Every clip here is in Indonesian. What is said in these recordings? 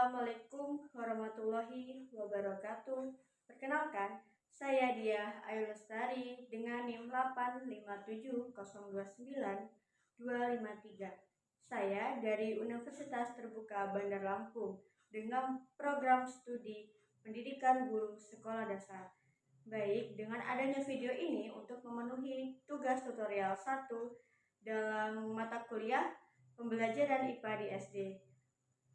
Assalamualaikum warahmatullahi wabarakatuh. Perkenalkan, saya Diah Ayu Lestari dengan NIM 857029253. Saya dari Universitas Terbuka Bandar Lampung dengan program studi Pendidikan Guru Sekolah Dasar. Baik, dengan adanya video ini untuk memenuhi tugas tutorial 1 dalam mata kuliah pembelajaran IPA di SD.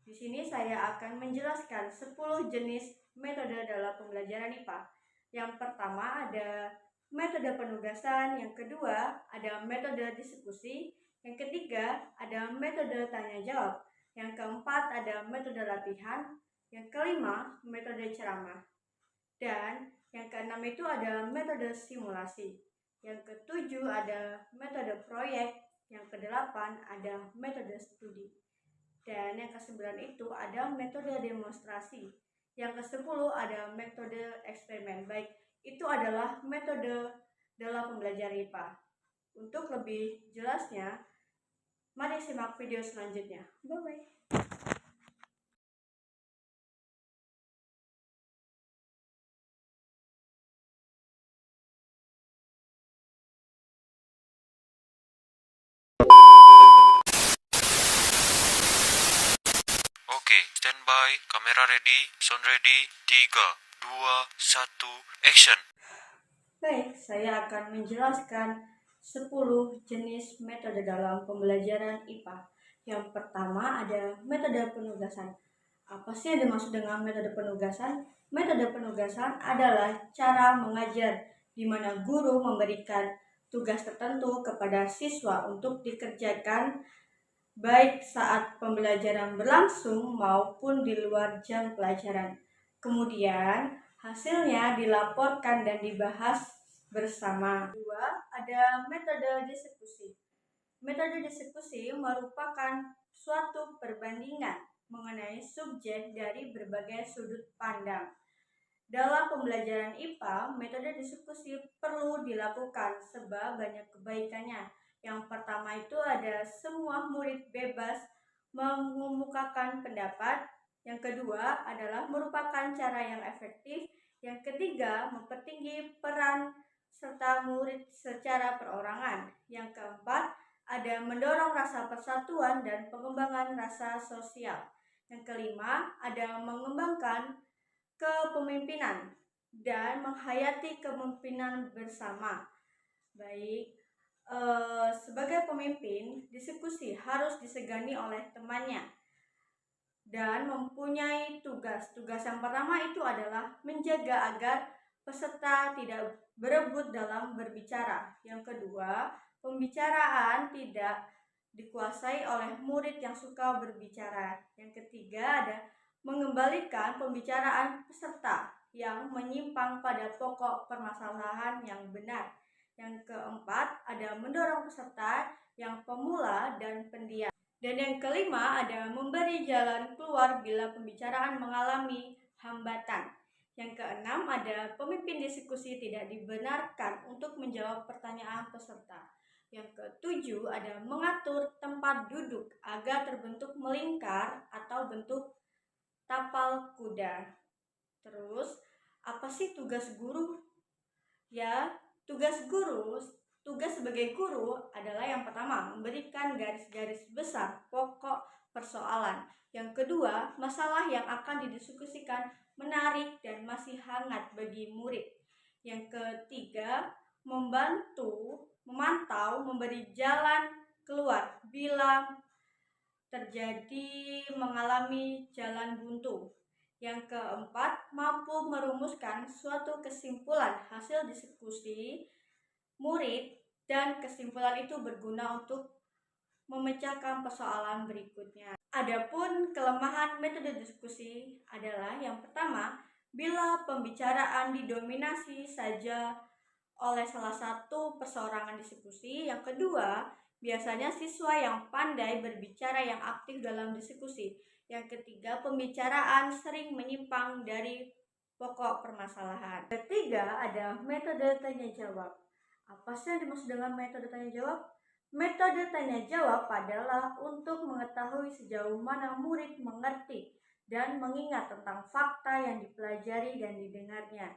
Di sini saya akan menjelaskan 10 jenis metode dalam pembelajaran IPA. Yang pertama ada metode penugasan, yang kedua ada metode diskusi, yang ketiga ada metode tanya jawab, yang keempat ada metode latihan, yang kelima metode ceramah, dan yang keenam itu ada metode simulasi, yang ketujuh ada metode proyek, yang kedelapan ada metode studi. Dan yang ke-9 itu ada metode demonstrasi. Yang ke-10 ada metode eksperimen. Baik, itu adalah metode dalam pembelajaran IPA. Untuk lebih jelasnya, mari simak video selanjutnya. Bye-bye. Oke, standby, kamera ready, sound ready, 3, 2, 1, action. Baik, saya akan menjelaskan 10 jenis metode dalam pembelajaran IPA. Yang pertama ada metode penugasan. Apa sih yang dimaksud dengan metode penugasan? Metode penugasan adalah cara mengajar di mana guru memberikan tugas tertentu kepada siswa untuk dikerjakan baik saat pembelajaran berlangsung maupun di luar jam pelajaran. Kemudian, hasilnya dilaporkan dan dibahas bersama. Kedua, ada metode diskusi. Metode diskusi merupakan suatu perbandingan mengenai subjek dari berbagai sudut pandang. Dalam pembelajaran IPA, metode diskusi perlu dilakukan sebab banyak kebaikannya. Yang pertama itu ada semua murid bebas mengemukakan pendapat. Yang kedua adalah merupakan cara yang efektif. Yang ketiga, mempertinggi peran serta murid secara perorangan. Yang keempat, ada mendorong rasa persatuan dan pengembangan rasa sosial. Yang kelima, ada mengembangkan kepemimpinan dan menghayati kepemimpinan bersama. Baik, sebagai pemimpin, diskusi harus disegani oleh temannya dan mempunyai tugas. Tugas yang pertama itu adalah menjaga agar peserta tidak berebut dalam berbicara. Yang kedua, pembicaraan tidak dikuasai oleh murid yang suka berbicara. Yang ketiga ada mengembalikan pembicaraan peserta yang menyimpang pada pokok permasalahan yang benar. Yang keempat ada mendorong peserta yang pemula dan pendiam. Dan yang kelima ada memberi jalan keluar bila pembicaraan mengalami hambatan. Yang keenam ada pemimpin diskusi tidak dibenarkan untuk menjawab pertanyaan peserta. Yang ketujuh ada mengatur tempat duduk agar terbentuk melingkar atau bentuk tapal kuda. Terus, apa sih tugas guru? Ya, tugas sebagai guru adalah yang pertama, memberikan garis-garis besar pokok persoalan. Yang kedua, masalah yang akan didiskusikan menarik dan masih hangat bagi murid. Yang ketiga, memantau, memberi jalan keluar bila terjadi mengalami jalan buntu. Yang keempat, mampu merumuskan suatu kesimpulan hasil diskusi murid dan kesimpulan itu berguna untuk memecahkan persoalan berikutnya. Adapun kelemahan metode diskusi adalah yang pertama, bila pembicaraan didominasi saja oleh salah satu perseorangan diskusi. Yang kedua, biasanya siswa yang pandai berbicara yang aktif dalam diskusi. Yang ketiga, pembicaraan sering menyimpang dari pokok permasalahan. Ketiga, ada metode tanya jawab. Apa sih yang dimaksud dengan metode tanya jawab? Metode tanya jawab adalah untuk mengetahui sejauh mana murid mengerti dan mengingat tentang fakta yang dipelajari dan didengarnya.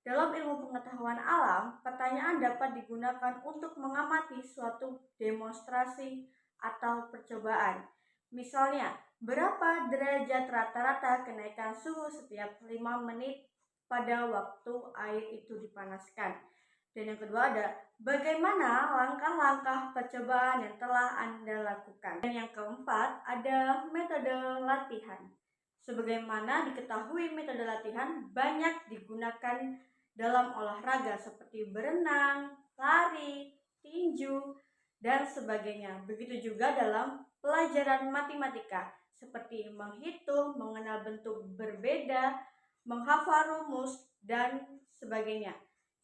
Dalam ilmu pengetahuan alam, pertanyaan dapat digunakan untuk mengamati suatu demonstrasi atau percobaan. Misalnya, berapa derajat rata-rata kenaikan suhu setiap 5 menit pada waktu air itu dipanaskan. Dan yang kedua ada bagaimana langkah-langkah percobaan yang telah Anda lakukan. Dan yang keempat ada metode latihan. Sebagaimana diketahui, metode latihan banyak digunakan dalam olahraga seperti berenang, lari, tinju, dan sebagainya. Begitu juga dalam pelajaran matematika seperti menghitung, mengenal bentuk berbeda, menghafal rumus, dan sebagainya.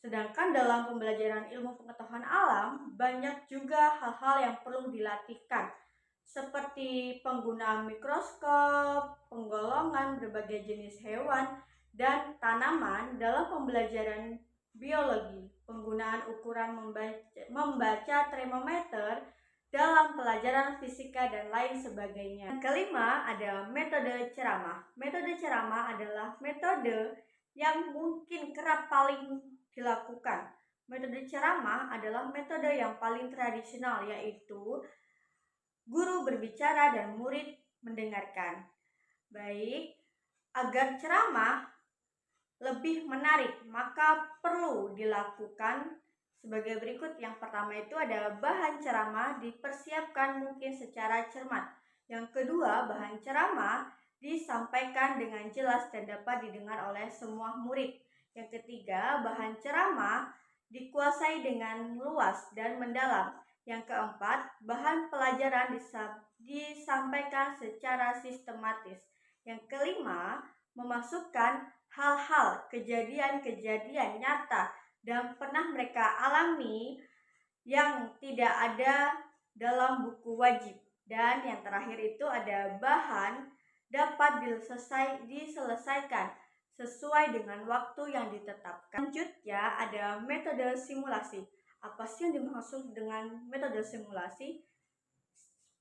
Sedangkan dalam pembelajaran ilmu pengetahuan alam, banyak juga hal-hal yang perlu dilatihkan, seperti penggunaan mikroskop, penggolongan berbagai jenis hewan, dan tanaman dalam pembelajaran biologi, penggunaan ukuran membaca termometer dalam pelajaran fisika dan lain sebagainya. Yang kelima ada metode ceramah. Metode ceramah adalah metode yang mungkin kerap paling dilakukan. Metode ceramah adalah metode yang paling tradisional, yaitu guru berbicara dan murid mendengarkan. Baik, agar ceramah lebih menarik, maka perlu dilakukan sebagai berikut. Yang pertama itu ada bahan ceramah dipersiapkan mungkin secara cermat. Yang kedua, bahan ceramah disampaikan dengan jelas dan dapat didengar oleh semua murid. Yang ketiga, bahan ceramah dikuasai dengan luas dan mendalam. Yang keempat, bahan pelajaran disampaikan secara sistematis. Yang kelima, memasukkan hal-hal, kejadian-kejadian nyata dan pernah mereka alami yang tidak ada dalam buku wajib. Dan yang terakhir itu ada bahan dapat diselesaikan sesuai dengan waktu yang ditetapkan. Selanjutnya ada metode simulasi. Apa sih yang dimaksud dengan metode simulasi?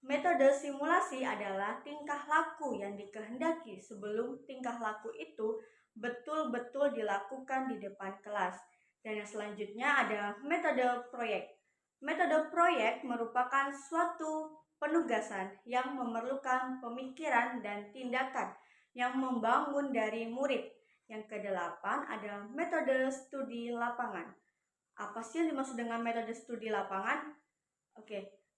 Metode simulasi adalah tingkah laku yang dikehendaki sebelum tingkah laku itu betul-betul dilakukan di depan kelas. Dan yang selanjutnya ada metode proyek. Metode proyek merupakan suatu penugasan yang memerlukan pemikiran dan tindakan yang membangun dari murid. Yang kedelapan ada metode studi lapangan. Apa sih yang dimaksud dengan metode studi lapangan?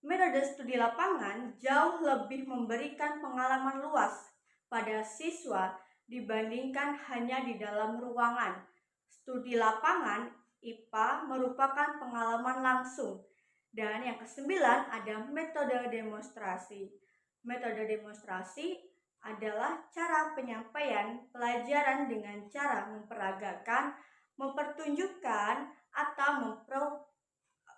Metode studi lapangan jauh lebih memberikan pengalaman luas pada siswa dibandingkan hanya di dalam ruangan. Studi lapangan IPA merupakan pengalaman langsung. Dan yang kesembilan ada metode demonstrasi. Metode demonstrasi adalah cara penyampaian pelajaran dengan cara memperagakan, mempertunjukkan, atau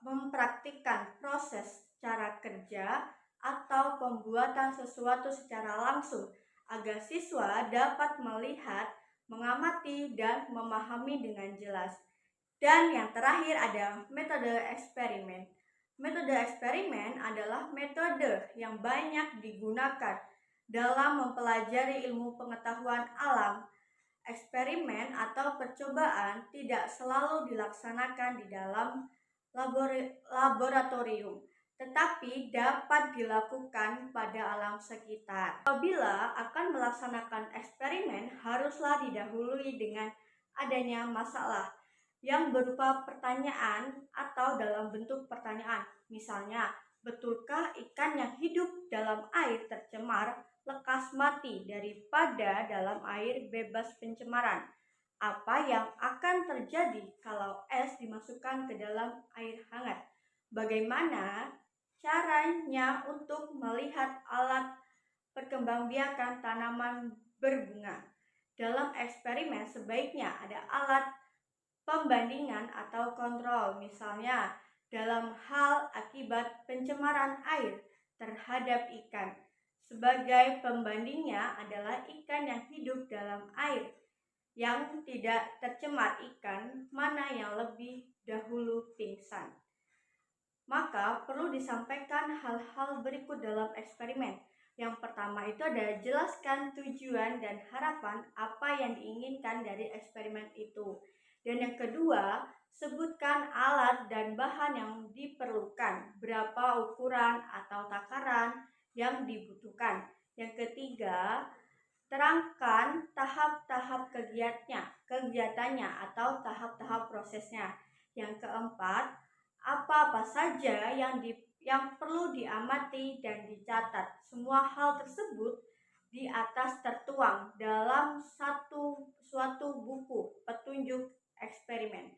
mempraktikkan proses cara kerja atau pembuatan sesuatu secara langsung agar siswa dapat melihat, mengamati, dan memahami dengan jelas. Dan yang terakhir ada metode eksperimen. Metode eksperimen adalah metode yang banyak digunakan dalam mempelajari ilmu pengetahuan alam. Eksperimen atau percobaan tidak selalu dilaksanakan di dalam laboratorium, tetapi dapat dilakukan pada alam sekitar. Apabila akan melaksanakan eksperimen, haruslah didahului dengan adanya masalah yang berupa pertanyaan atau dalam bentuk pertanyaan. Misalnya, betulkah ikan yang hidup dalam air tercemar lekas mati daripada dalam air bebas pencemaran? Apa yang akan terjadi kalau es dimasukkan ke dalam air hangat? Bagaimana caranya untuk melihat alat perkembangbiakan tanaman berbunga? Dalam eksperimen sebaiknya ada alat pembandingan atau kontrol, misalnya dalam hal akibat pencemaran air terhadap ikan. Sebagai pembandingnya adalah ikan yang hidup dalam air yang tidak tercemar, ikan mana yang lebih dahulu pingsan. Maka perlu disampaikan hal-hal berikut dalam eksperimen. Yang pertama itu adalah jelaskan tujuan dan harapan apa yang diinginkan dari eksperimen itu. Dan yang kedua, sebutkan alat dan bahan yang diperlukan, berapa ukuran atau takaran yang dibutuhkan. Yang ketiga, terangkan tahap-tahap kegiatannya atau tahap-tahap prosesnya. Yang keempat, apa-apa saja yang perlu diamati dan dicatat. Semua hal tersebut di atas tertuang dalam suatu buku petunjuk eksperimen.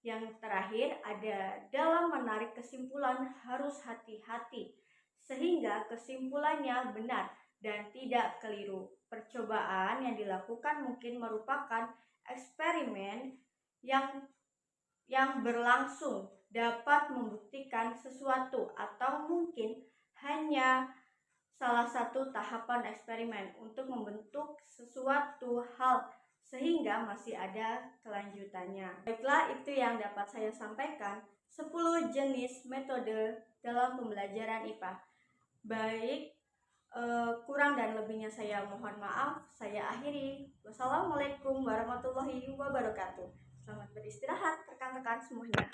Yang terakhir ada dalam menarik kesimpulan harus hati-hati sehingga kesimpulannya benar dan tidak keliru. Percobaan yang dilakukan mungkin merupakan eksperimen yang berlangsung dapat membuktikan sesuatu atau mungkin hanya salah satu tahapan eksperimen untuk membentuk sesuatu hal sehingga masih ada kelanjutannya. Baiklah, itu yang dapat saya sampaikan. 10 jenis metode dalam pembelajaran IPA. Baik, kurang dan lebihnya saya mohon maaf. Saya akhiri. Wassalamualaikum warahmatullahi wabarakatuh. Selamat beristirahat rekan-rekan semuanya.